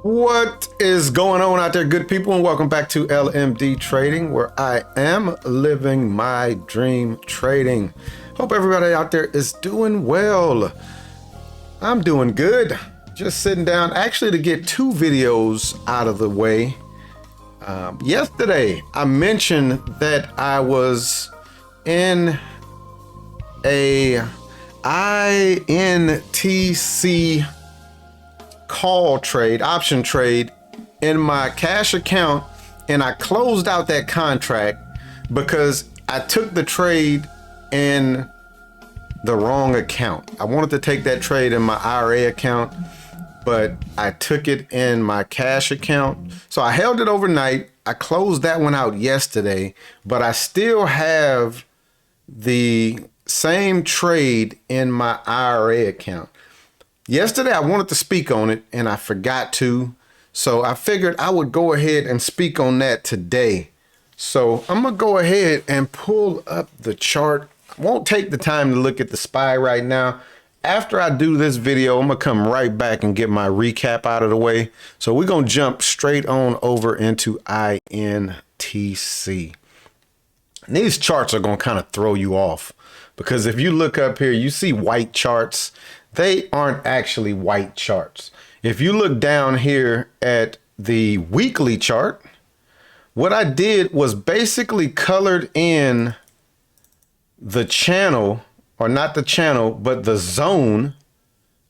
What is going on out there, good people, and welcome back to LMD Trading, where I am living my dream trading. Hope everybody out there is doing well. I'm doing good. Just sitting down actually to get two videos out of the way. Yesterday, I mentioned that I was in a INTC call trade, option trade in my cash account, and I closed out that contract because I took the trade in the wrong account. I wanted to take that trade in my IRA account, but I took it in my cash account. So I held it overnight. I closed that one out yesterday, but I still have the same trade in my IRA account. Yesterday, I wanted to speak on it and I forgot to. So I figured I would go ahead and speak on that today. So I'm going to go ahead and pull up the chart. I won't take the time to look at the SPY right now. After I do this video, I'm going to come right back and get my recap out of the way. So we're going to jump straight on over into INTC. And these charts are going to kind of throw you off because if you look up here, you see white charts. They aren't actually white charts. If you look down here at the weekly chart, what I did was basically colored in the channel, or not the channel, but the zone.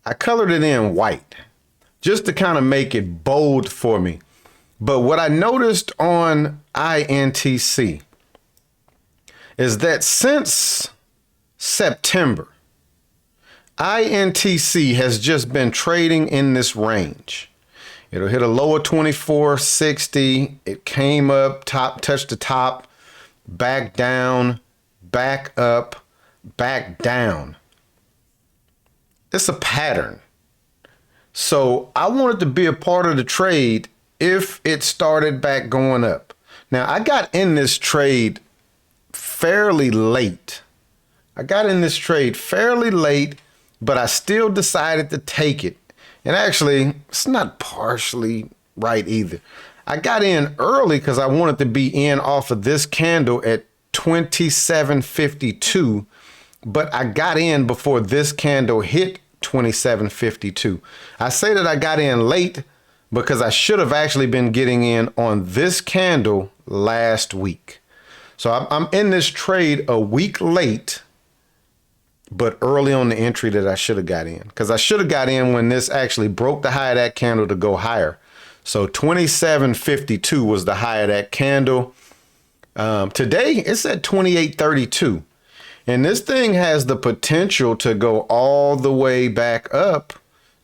I colored it in white just to kind of make it bold for me. But what I noticed on INTC is that since September, INTC has just been trading in this range. It'll hit a low of 24.60. It came up, touched the top, back down, back up, back down. It's a pattern. So I wanted to be a part of the trade if it started back going up. Now I got in this trade fairly late. But I still decided to take it. And actually, it's not partially right either. I got in early because I wanted to be in off of this candle at 27.52, but I got in before this candle hit 27.52. I say that I got in late because I should have actually been getting in on this candle last week. So I'm in this trade a week late, but early on the entry that I should have got in, because I should have got in when this actually broke the high of that candle to go higher. So 27.52 was the high of that candle. Today it's at 28.32, and this thing has the potential to go all the way back up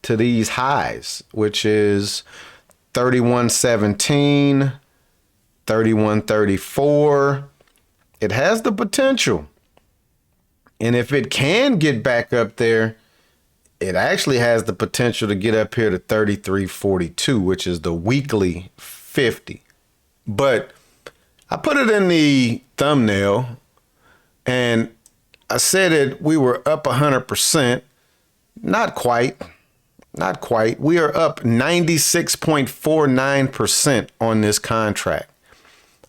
to these highs, which is 31.17, 31.34. It has the potential. And if it can get back up there, it actually has the potential to get up here to 33.42, which is the weekly 50. But I put it in the thumbnail and I said that we were up 100%. Not quite. We are up 96.49% on this contract.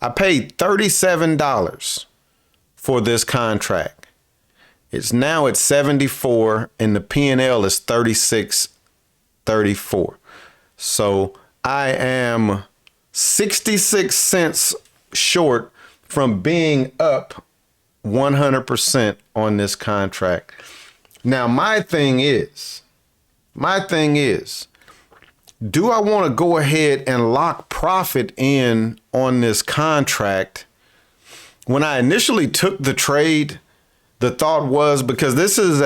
I paid $37 for this contract. It's now at 74 and the P&L is 36.34. So I am 66 cents short from being up 100% on this contract. Now, my thing is, do I want to go ahead and lock profit in on this contract? When I initially took the trade, the thought was, because this is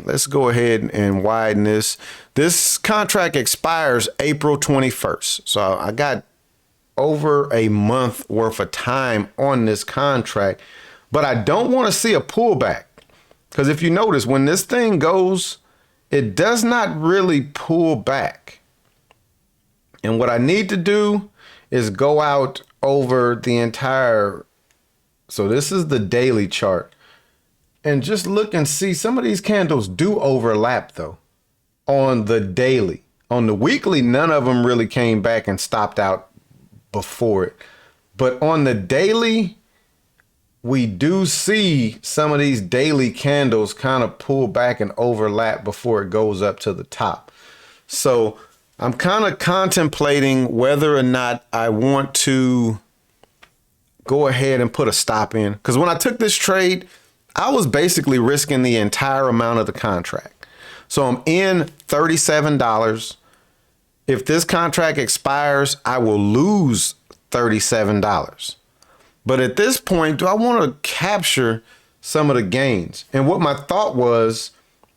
let's go ahead and widen this. This contract expires April 21st. So I got over a month worth of time on this contract, but I don't want to see a pullback. Because if you notice, when this thing goes, it does not really pull back. And what I need to do is go out over the entire. So this is the daily chart. And just look and see, some of these candles do overlap though on the daily. On the weekly, none of them really came back and stopped out before it. But on the daily, we do see some of these daily candles kind of pull back and overlap before it goes up to the top. So I'm kind of contemplating whether or not I want to go ahead and put a stop in. Because when I took this trade, I was basically risking the entire amount of the contract. So I'm in $37. If this contract expires, I will lose $37. But at this point, do I want to capture some of the gains? And what my thought was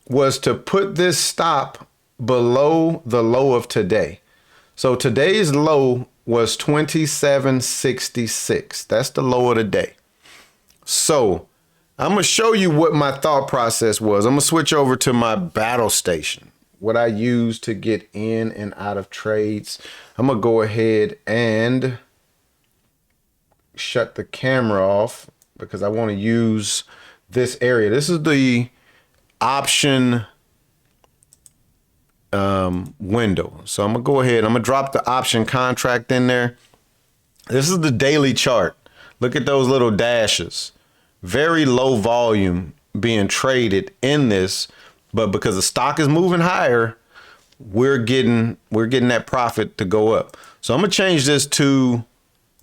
to put this stop below the low of today. So today's low was 27.66. That's the low of the day. So I'm going to show you what my thought process was. I'm going to switch over to my battle station, what I use to get in and out of trades. I'm going to go ahead and shut the camera off because I want to use this area. This is the option window. So I'm gonna go ahead, I'm gonna drop the option contract in there. This is the daily chart. Look at those little dashes. Very low volume being traded in this, but because the stock is moving higher, we're getting that profit to go up. So I'm gonna change this to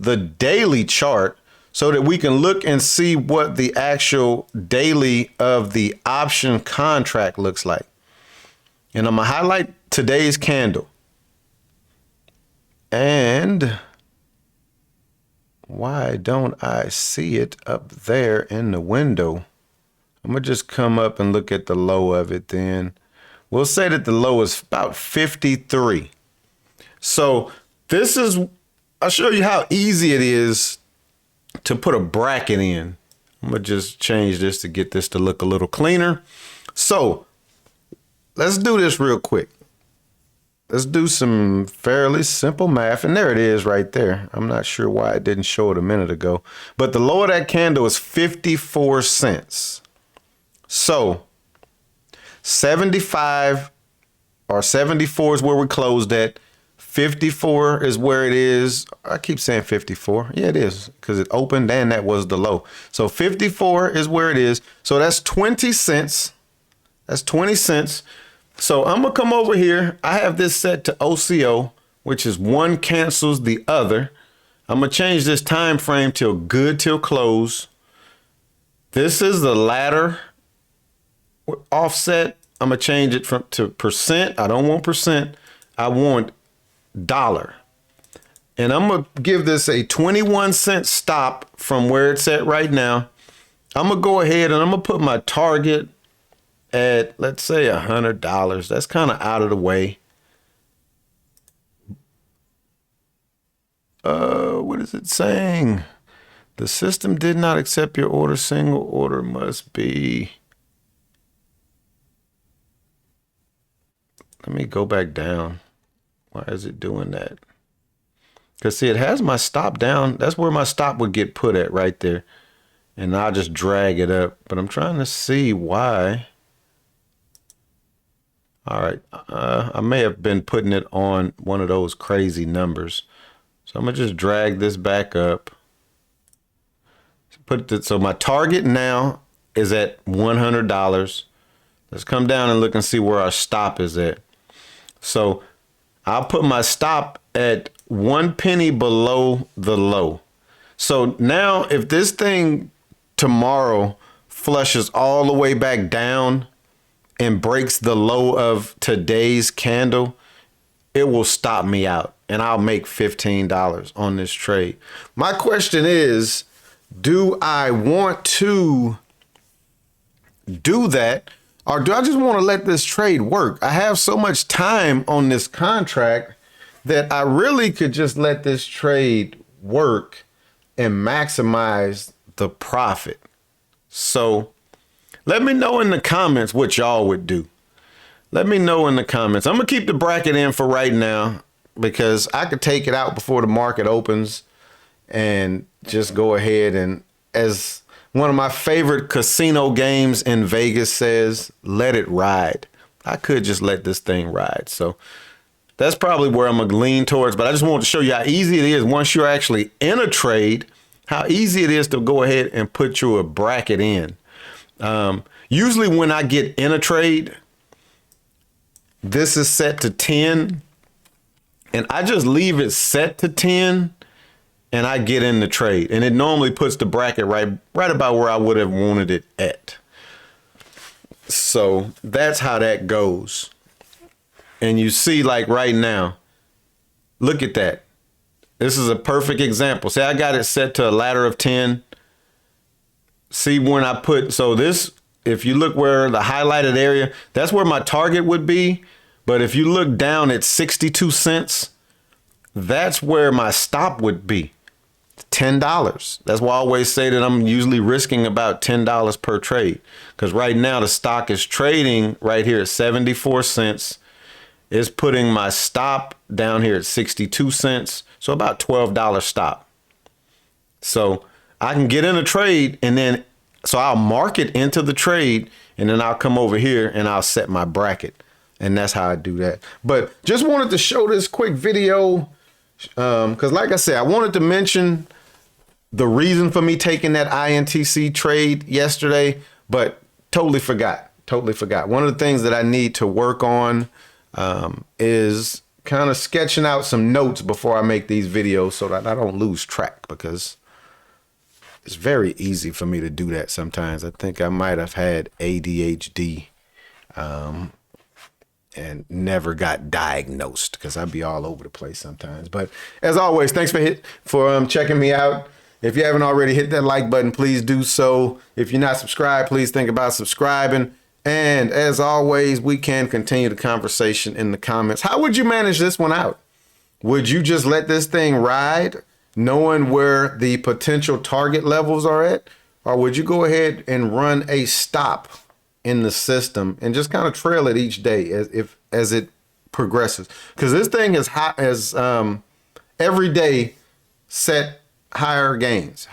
the daily chart so that we can look and see what the actual daily of the option contract looks like. And I'm gonna highlight today's candle. And why don't I see it up there in the window? I'm gonna just come up and look at the low of it then. We'll say that the low is about 53. So this is, I'll show you how easy it is to put a bracket in. I'm gonna just change this to get this to look a little cleaner. So let's do this real quick. Let's do some fairly simple math. And there it is right there. I'm not sure why it didn't show it a minute ago. But the low of that candle is 54 cents. So 75 or 74 is where we closed at. 54 is where it is. I keep saying 54. Yeah, it is because it opened and that was the low. So 54 is where it is. So that's 20 cents. That's 20 cents. So I'm going to come over here. I have this set to OCO, which is one cancels the other. I'm going to change this time frame till good till close. This is the ladder offset. I'm going to change it to percent. I don't want percent. I want dollar. And I'm going to give this a 21-cent stop from where it's at right now. I'm going to go ahead and I'm going to put my target at, let's say, $100. That's kind of out of the way. What is it saying? The system did not accept your order. Single order must be. Let me go back down. Why is it doing that? Because see, it has my stop down. That's where my stop would get put at right there. And I'll just drag it up. But I'm trying to see why. All right, I may have been putting it on one of those crazy numbers. So I'm gonna just drag this back up. So my target now is at $100. Let's come down and look and see where our stop is at. So I'll put my stop at 1 penny below the low. So now if this thing tomorrow flushes all the way back down and breaks the low of today's candle, it will stop me out and I'll make $15 on this trade. My question is, do I want to do that or do I just want to let this trade work? I have so much time on this contract that I really could just let this trade work and maximize the profit. So let me know in the comments what y'all would do. Let me know in the comments. I'm going to keep the bracket in for right now because I could take it out before the market opens and just go ahead and, as one of my favorite casino games in Vegas says, let it ride. I could just let this thing ride. So That's probably where I'm gonna lean towards, but I just wanted to show you how easy it is once you're actually in a trade, how easy it is to go ahead and put your bracket in. Usually when I get in a trade, this is set to 10 and I just leave it set to 10 and I get in the trade, and it normally puts the bracket right about where I would have wanted it at. So that's how that goes. And you see, like right now, look at that. This is a perfect example. See, I got it set to a ladder of 10. See when I put, so this, if you look where the highlighted area, that's where my target would be. But if you look down at 62 cents, that's where my stop would be, $10. That's why I always say that I'm usually risking about $10 per trade. Because right now the stock is trading right here at 74 cents. It's putting my stop down here at 62 cents. So about $12 stop. So I can get in a trade and then, so I'll mark it into the trade and then I'll come over here and I'll set my bracket. And that's how I do that. But just wanted to show this quick video because like I said, I wanted to mention the reason for me taking that INTC trade yesterday, but totally forgot. One of the things that I need to work on is kind of sketching out some notes before I make these videos so that I don't lose track, because it's very easy for me to do that sometimes. I think I might have had ADHD and never got diagnosed because I'd be all over the place sometimes. But as always, thanks for checking me out. If you haven't already hit that like button, please do so. If you're not subscribed, please think about subscribing. And as always, we can continue the conversation in the comments. How would you manage this one out? Would you just let this thing ride, knowing where the potential target levels are at? Or would you go ahead and run a stop in the system and just kind of trail it each day as it progresses? Because this thing has every day set higher gains.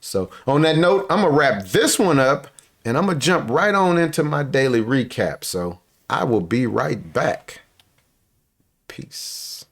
So on that note, I'm gonna wrap this one up and I'm gonna jump right on into my daily recap. So I will be right back. Peace.